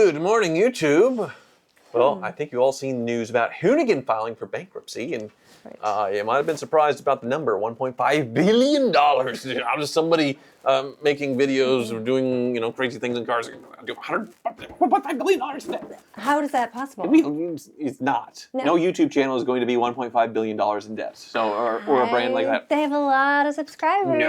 Good morning, YouTube. Well, I think you all seen the news about Hoonigan filing for bankruptcy, and you might have been surprised about the number, $1.5 billion. How does somebody making videos or doing, crazy things in cars do $1.5 billion in debt? How is that possible? It's not. No YouTube channel is going to be $1.5 billion in debt. So, or a brand like that. They have a lot of subscribers.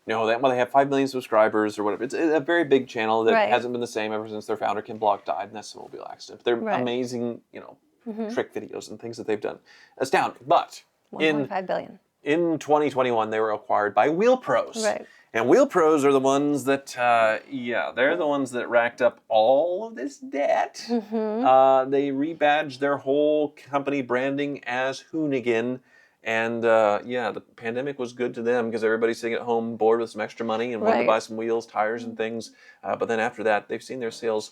No, they have 5 million subscribers or whatever. It's a very big channel that hasn't been the same ever since their founder, Kim Block, died, and that's a mobile accident. They're amazing, trick videos and things that they've done. Astounding. But $1.5 billion. In 2021, they were acquired by Wheel Pros. Right. And Wheel Pros are the ones that, they're the ones that racked up all of this debt. They rebadged their whole company branding as Hoonigan. And, the pandemic was good to them because everybody's sitting at home bored with some extra money and wanted to buy some wheels, tires, and things. But then after that, they've seen their sales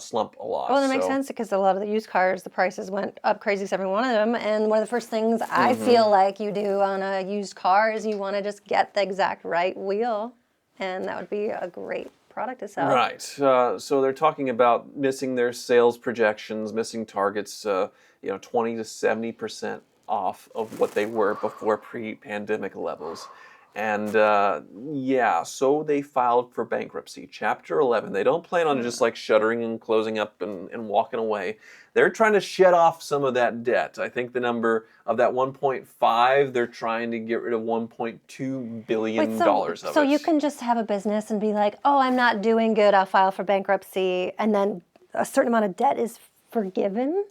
slump a lot. Well, that makes sense because a lot of the used cars, the prices went up crazy, every one of them. And one of the first things I feel like you do on a used car is you want to just get the exact right wheel. And that would be a great product to sell. Right. So they're talking about missing their sales projections, missing targets, 20 to 70% off of what they were before pre-pandemic levels. And so they filed for bankruptcy, Chapter 11. They don't plan on just like shuttering and closing up and walking away. They're trying to shed off some of that debt. I think the number of that 1.5, they're trying to get rid of $1.2 billion of it. So you can just have a business and be like, oh, I'm not doing good, I'll file for bankruptcy, and then a certain amount of debt is forgiven?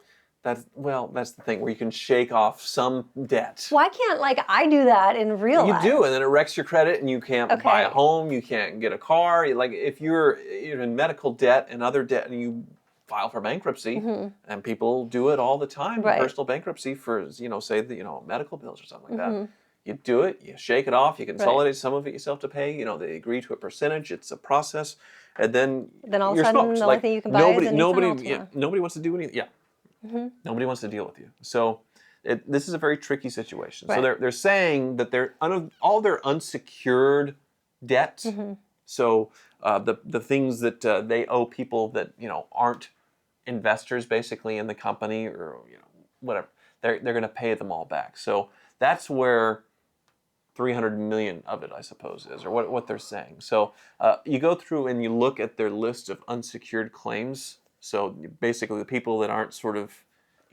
That's the thing, where you can shake off some debt. Why can't, I do that in real life? You do, and then it wrecks your credit, and you can't buy a home, you can't get a car. If you're in medical debt and other debt, and you file for bankruptcy, and people do it all the time, personal bankruptcy for, say, medical bills or something like that. You do it, you shake it off, you consolidate some of it yourself to pay, they agree to a percentage, it's a process, and then all of a you're sudden, smoked. the only thing you can buy is a new nobody wants to do anything. Yeah. Nobody wants to deal with you. So this is a very tricky situation. So they're saying that all their unsecured debt, so the things that they owe people that aren't investors basically in the company or whatever, they're going to pay them all back. So that's where 300 million of it, I suppose, is, or what they're saying. So you go through and you look at their list of unsecured claims. So basically the people that aren't sort of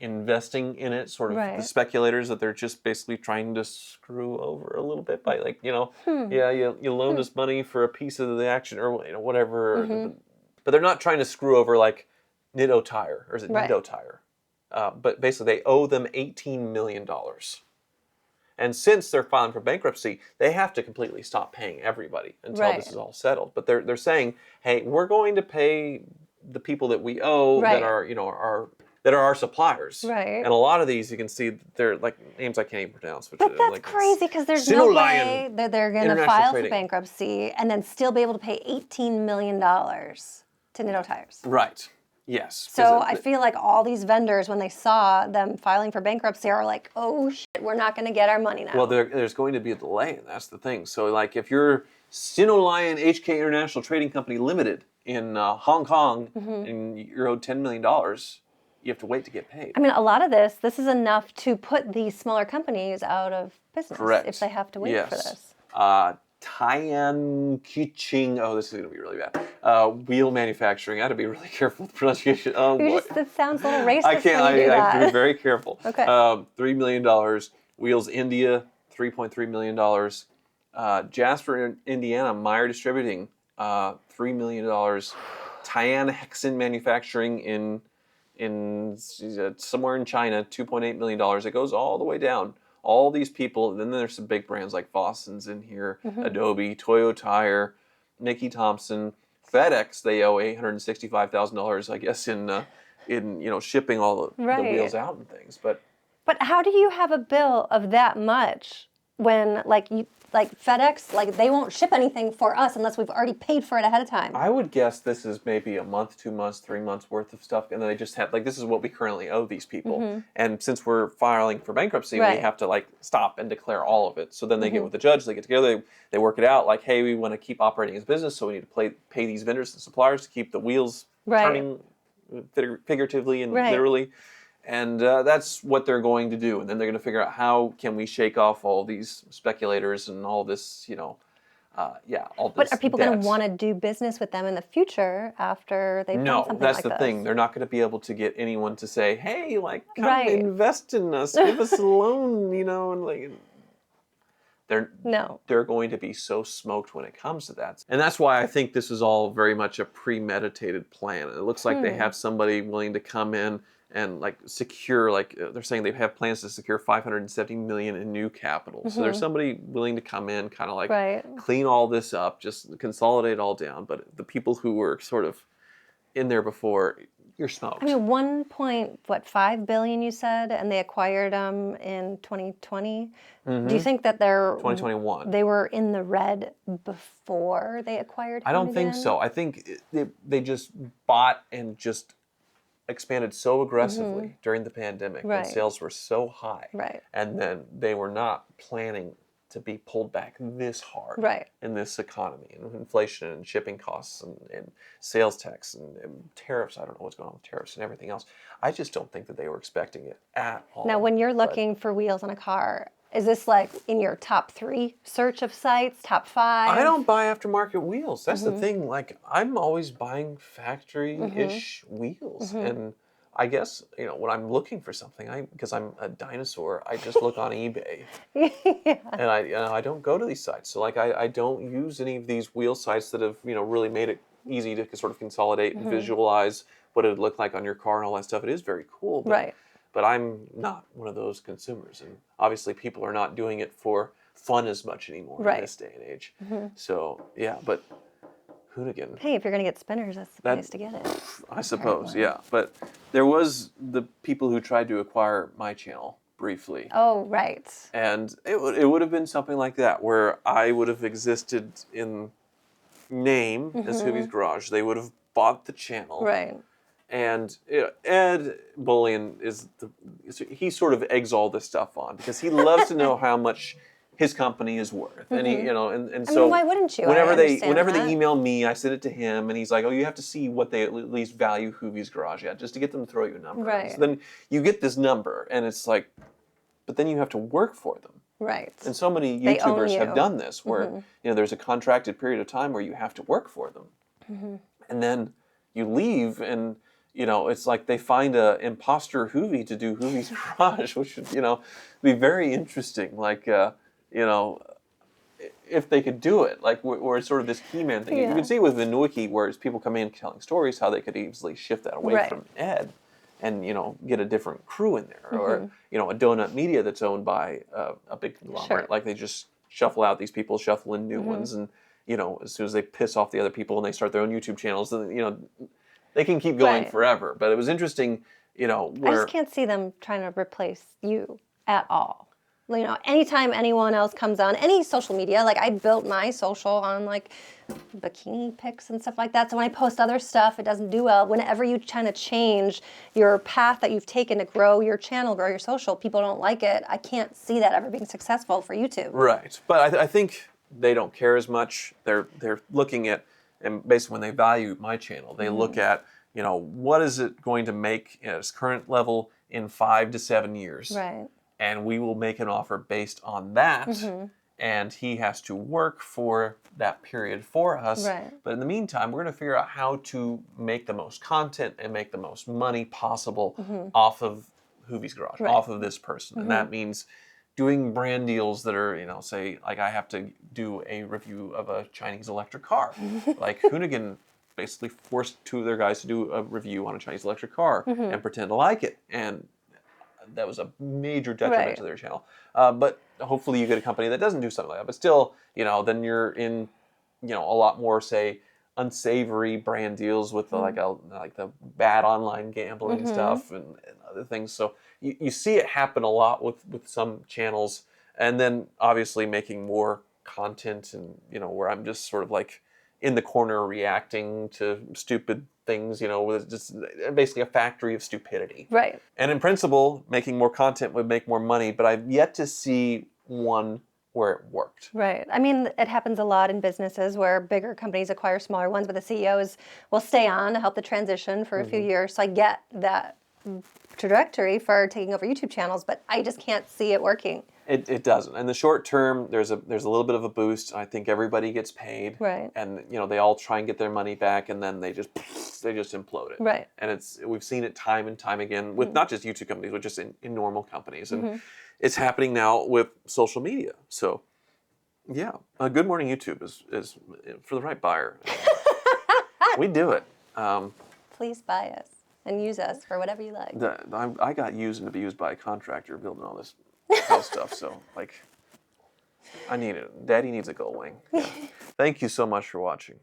investing in it, sort of the speculators that they're just basically trying to screw over a little bit by you loaned us money for a piece of the action or whatever. But they're not trying to screw over like Nitto Tire, or is it Nitto Tire? But basically they owe them $18 million. And since they're filing for bankruptcy, they have to completely stop paying everybody until this is all settled. But they're saying, hey, we're going to pay the people that we owe that are our suppliers. Right. And a lot of these you can see they're like names I can't even pronounce. But that's crazy because there's no way that they're going to file for bankruptcy and then still be able to pay $18 million to Nitto Tires. Right. Yes. So I feel like all these vendors, when they saw them filing for bankruptcy, are like, oh shit, we're not going to get our money now. Well, there's going to be a delay, and that's the thing. So like if you're Sinolion HK International Trading Company Limited in Hong Kong, and you're owed $10 million, you have to wait to get paid. I mean, a lot of this is enough to put these smaller companies out of business if they have to wait for this. Tian Kiching, this is going to be really bad. Wheel manufacturing, I have to be really careful with pronunciation. That sounds a little racist I have to be very careful. Okay. $3 million. Wheels India, $3.3 million. Jasper, Indiana, Meyer Distributing, $3 million. Tian Hexen Manufacturing in somewhere in China, $2.8 million. It goes all the way down. All these people, then there's some big brands like Fosson's in here, Adobe, Toyo Tire, Nicky Thompson, FedEx. They owe $865,000, I guess, in shipping all the wheels out and things. But how do you have a bill of that much when like FedEx, like they won't ship anything for us unless we've already paid for it ahead of time. I would guess this is maybe a month, 2 months, 3 months worth of stuff, and then they just have like this is what we currently owe these people, and since we're filing for bankruptcy, we have to like stop and declare all of it. So then they get with the judge, they get together, they work it out. Like, hey, we want to keep operating as business, so we need to pay these vendors and suppliers to keep the wheels turning, figuratively and literally. And that's what they're going to do. And then they're going to figure out how can we shake off all these speculators and all this, all this. But are people going to want to do business with them in the future after they've done something like this? No, that's the thing. They're not going to be able to get anyone to say, hey, like, come invest in us, give us a loan, and like... They're going to be so smoked when it comes to that. And that's why I think this is all very much a premeditated plan. It looks like they have somebody willing to come in and like secure, like they're saying they have plans to secure $570 million in new capital. So there's somebody willing to come in, kind of like clean all this up, just consolidate it all down. But the people who were sort of in there before, you're smoked. I mean, $1.5 billion you said, and they acquired them in 2020. Do you think that 2021. They were in the red before they acquired Hoonigan? I don't think so. I think they just bought and just expanded so aggressively during the pandemic, and sales were so high, and then they were not planning to be pulled back this hard in this economy, and inflation and shipping costs and sales tax and tariffs. I don't know what's going on with tariffs and everything else. I just don't think that they were expecting it at all. Now, when you're looking for wheels on a car, is this like in your top 3 search of sites, top 5? I don't buy aftermarket wheels. That's the thing. Like, I'm always buying factory-ish wheels. And I guess, when I'm looking for something, because I'm a dinosaur, I just look on eBay. And I don't go to these sites. So, like, I don't use any of these wheel sites that have, really made it easy to sort of consolidate and visualize what it would look like on your car and all that stuff. It is very cool. But I'm not one of those consumers. And obviously people are not doing it for fun as much anymore in this day and age. So, yeah, but Hoonigan. Hey, if you're going to get spinners, that's the place to get it. I suppose, yeah. But there was the people who tried to acquire my channel briefly. Oh, right. And it would have been something like that, where I would have existed in name as Hoovie's Garage. They would have bought the channel. Right. And Ed Bullion he sort of eggs all this stuff on because he loves to know how much his company is worth, and he, and so why wouldn't you? Whenever they email me, I send it to him, and he's like, "Oh, you have to see what they at least value Hoovie's Garage at, just to get them to throw you a number." Right. So then you get this number, and it's like, but then you have to work for them. Right. And so many YouTubers have done this, where there's a contracted period of time where you have to work for them, and then you leave and. It's like they find a imposter Hoovie to do Hoovie's Garage, which would, be very interesting. Like, if they could do it, like, where it's sort of this key man thing. You can see with the Wiki, where people come in telling stories, how they could easily shift that away from Ed and, get a different crew in there. Or, a Donut Media that's owned by a big conglomerate. Like, they just shuffle out these people, shuffle in new ones, and, as soon as they piss off the other people and they start their own YouTube channels, then, they can keep going forever. But it was interesting, where... I just can't see them trying to replace you at all. Anytime anyone else comes on, any social media, like I built my social on like bikini pics and stuff like that. So when I post other stuff, it doesn't do well. Whenever you try to change your path that you've taken to grow your channel, grow your social, people don't like it. I can't see that ever being successful for YouTube. Right. But I think they don't care as much. They're looking at... And basically, when they value my channel, they look at, what is it going to make at its current level in 5 to 7 years? Right. And we will make an offer based on that. And he has to work for that period for us. Right. But in the meantime, we're going to figure out how to make the most content and make the most money possible off of Hoovie's Garage, off of this person. And that means... doing brand deals that are, say, like I have to do a review of a Chinese electric car. Like Hoonigan basically forced 2 of their guys to do a review on a Chinese electric car and pretend to like it. And that was a major detriment to their channel. But hopefully you get a company that doesn't do something like that. But still, then you're in, a lot more, say, unsavory brand deals with like the bad online gambling stuff and other things. So you see it happen a lot with some channels, and then obviously making more content and, where I'm just sort of like in the corner reacting to stupid things, with just basically a factory of stupidity. Right. And in principle, making more content would make more money, but I've yet to see one where it worked. Right. I mean, it happens a lot in businesses where bigger companies acquire smaller ones, but the CEOs will stay on to help the transition for a few years. So I get that trajectory for taking over YouTube channels, but I just can't see it working. It doesn't. In the short term, there's a little bit of a boost. I think everybody gets paid, Right. and they all try and get their money back, and then they just implode it. Right. And we've seen it time and time again with not just YouTube companies, but just in normal companies, and it's happening now with social media. So, yeah, Good Morning YouTube is for the right buyer. We do it. Please buy us and use us for whatever you like. I got used and abused by a contractor building all this house stuff, so I need it. Daddy needs a gull wing. Yeah. Thank you so much for watching.